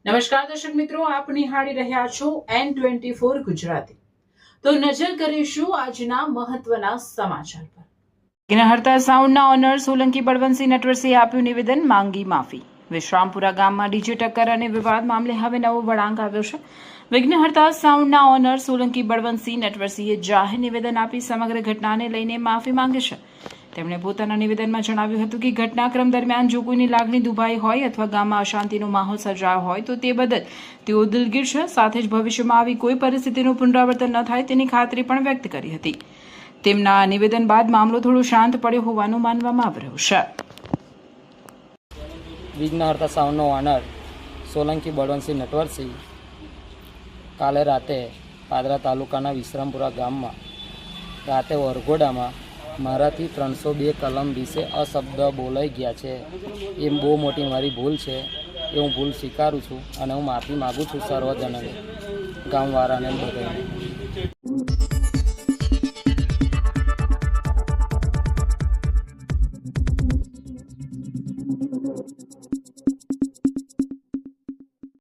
નમસ્કાર દર્શક મિત્રો, આપ નિહાળી રહ્યા છો N24 ગુજરાતી। તો નજર કરીશું આજના મહત્વના સમાચાર પર। વિઘ્નહર્તા સાઉન્ડના ઓનર સોલંકી બળવંતસિંહ નટવરસિંહે આપ્યું નિવેદન, માંગી માફી। વિશ્રામપુરા ગામમાં ડીજે ટક્કર અને વિવાદ મામલે હવે નવો વળાંક આવ્યો છે। વિઘ્નહર્તા સાઉન્ડના ઓનર સોલંકી બળવંતસિંહ નટવરસિંહે જાહેર નિવેદન આપી સમગ્ર ઘટનાને લઈને માફી માંગી છે। તેમણે પોતાના નિવેદનમાં જણાવ્યું હતું કે ઘટનાક્રમ દરમિયાન જો કોઈની લાગણી દુભાઈ હોય અથવા ગામમાં અશાંતિનો માહોલ સર્જાયો હોય તો તે બદલ તેઓ દિલગીર છે। સાથે જ ભવિષ્યમાં આવી કોઈ પરિસ્થિતિનું પુનરાવર્તન ન થાય તેની ખાતરી પણ વ્યક્ત કરી હતી। તેમના નિવેદન બાદ મામલો થોડો શાંત પડ્યો હોવાનું માનવામાં આવી રહ્યું છે। વિઘ્નહર્તા સાઉન્ડનો ઓનર સોલંકી બળવંતસિંહ નટવરસિંહ કાલે રાતે પાદરા તાલુકાના વિશ્રામપુરા ગામમાં રાતે વરઘોડામાં મારાથી 302 કલમ વિશે અશબ્દ બોલાઈ ગયા છે। એ બહુ મોટી મારી ભૂલ છે, એ હું ભૂલ સ્વીકારું છું અને હું માફી માગું છું સર્વજનને, ગામવાળાને બધાને।